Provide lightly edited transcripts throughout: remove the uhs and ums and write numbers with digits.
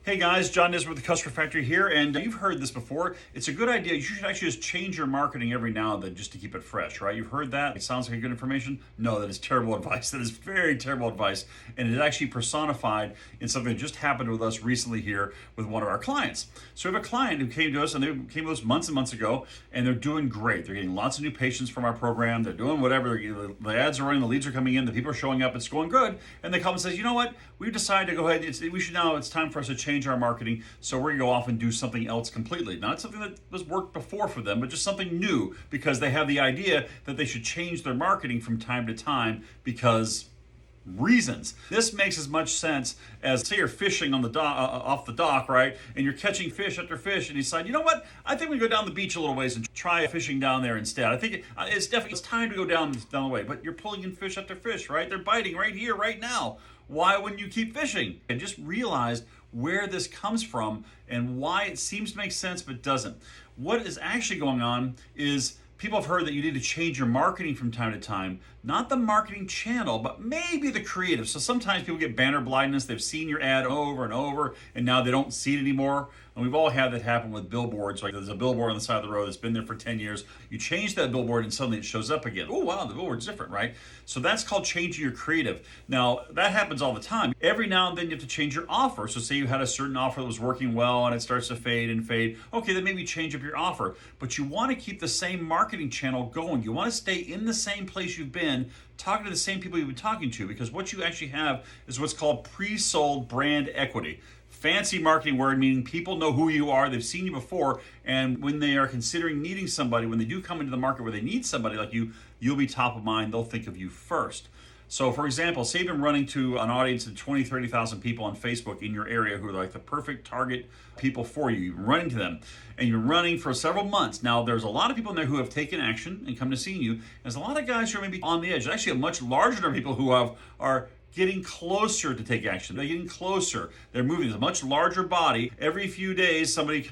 Hey guys, John Nisbet with the Customer Factory here, and you've heard this before. It's a good idea. You should actually just change your marketing every now and then just to keep it fresh, right? You've heard that. It sounds like good information. No, that is terrible advice. That is very terrible advice, and it is actually personified in something that just happened with us recently here with one of our clients. So we have a client who came to us, and they came to us months and months ago, and they're doing great. They're getting lots of new patients from our program. They're doing whatever. The ads are running, the leads are coming in, the people are showing up. It's going good, and they come and say, you know what? We've decided to go ahead. It's time for us to change our marketing, so we're gonna go off and do something else completely. Not something that was worked before for them, but just something new, because they have the idea that they should change their marketing from time to time because reasons. This makes as much sense as, say, you're fishing on the dock, off the dock, right? And you're catching fish after fish, and you decide, you know what? I think we go down the beach a little ways and try fishing down there instead. I think it's time to go down the way. But you're pulling in fish after fish, right? They're biting right here, right now. Why wouldn't you keep fishing? And just realize where this comes from and why it seems to make sense but doesn't. What is actually going on is people have heard that you need to change your marketing from time to time, not the marketing channel, but maybe the creative. So sometimes people get banner blindness. They've seen your ad over and over, and now they don't see it anymore. And we've all had that happen with billboards. Like there's a billboard on the side of the road that's been there for 10 years. You change that billboard and suddenly it shows up again. Oh, wow, the billboard's different, right? So that's called changing your creative. Now, that happens all the time. Every now and then you have to change your offer. So say you had a certain offer that was working well and it starts to fade and fade. Okay, then maybe change up your offer. But you want to keep the same marketing channel going. You want to stay in the same place you've been, talking to the same people you've been talking to, because what you actually have is what's called pre-sold brand equity. Fancy marketing word, meaning people know who you are, they've seen you before, and when they are considering needing somebody, when they do come into the market where they need somebody like you, you'll be top of mind, they'll think of you first. So for example, say you've been running to an audience of 20, 30,000 people on Facebook in your area who are like the perfect target people for you. You've been running to them, and you're running for several months. Now, there's a lot of people in there who have taken action and come to see you. There's a lot of guys who are maybe on the edge. There's actually a much larger number of people who are getting closer to take action. They're getting closer. They're moving. There's a much larger body. Every few days, every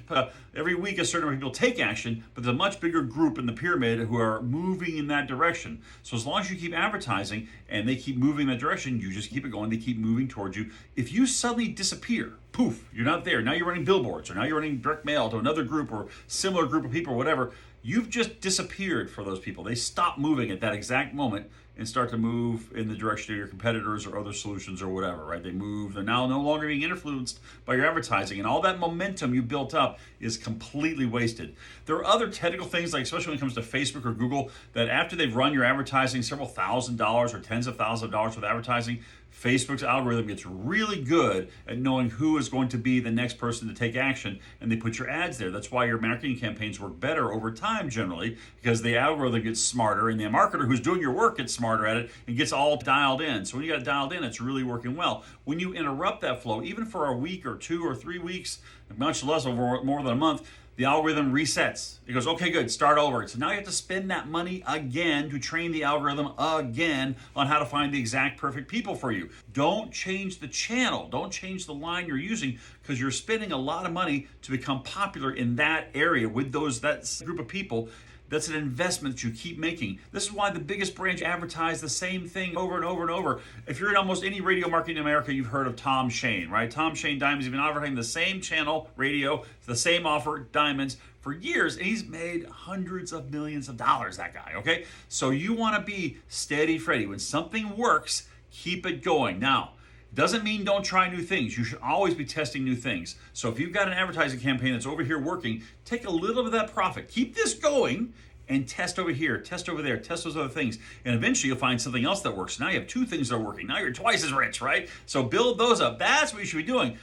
week, a certain number of people take action, but there's a much bigger group in the pyramid who are moving in that direction. So as long as you keep advertising and they keep moving in that direction, you just keep it going. They keep moving towards you. If you suddenly disappear, poof, you're not there. Now you're running billboards, or now you're running direct mail to another group or similar group of people or whatever. You've just disappeared for those people. They stop moving at that exact moment and start to move in the direction of your competitors or other solutions or whatever, right? They move. They're now no longer being influenced by your advertising, and all that momentum you built up is completely wasted. There are other technical things, like especially when it comes to Facebook or Google, that after they've run your advertising, several $1,000s or tens of thousands of dollars with advertising, Facebook's algorithm gets really good at knowing who is going to be the next person to take action, and they put your ads there. That's why your marketing campaigns work better over time generally, because the algorithm gets smarter and the marketer who's doing your work gets smarter at it and gets all dialed in. So when you got it dialed in, it's really working well. When you interrupt that flow, even for a week or 2 or 3 weeks, much less over more than a month, the algorithm resets. It goes, okay, good, start over. So now you have to spend that money again to train the algorithm again on how to find the exact perfect people for you. Don't change the channel. Don't change the line you're using, because you're spending a lot of money to become popular in that area with that group of people. That's an investment that you keep making. This is why the biggest brands advertise the same thing over and over and over. If you're in almost any radio market in America, you've heard of Tom Shane, right? Tom Shane Diamonds. He's been advertising the same channel, radio, the same offer, diamonds, for years, and he's made hundreds of millions of dollars, that guy, okay? So you want to be steady Freddy. When something works, keep it going. Now, doesn't mean don't try new things. You should always be testing new things. So if you've got an advertising campaign that's over here working, take a little bit of that profit. Keep this going and test over here, test over there, test those other things. And eventually you'll find something else that works. Now you have 2 things that are working. Now you're twice as rich, right? So build those up. That's what you should be doing.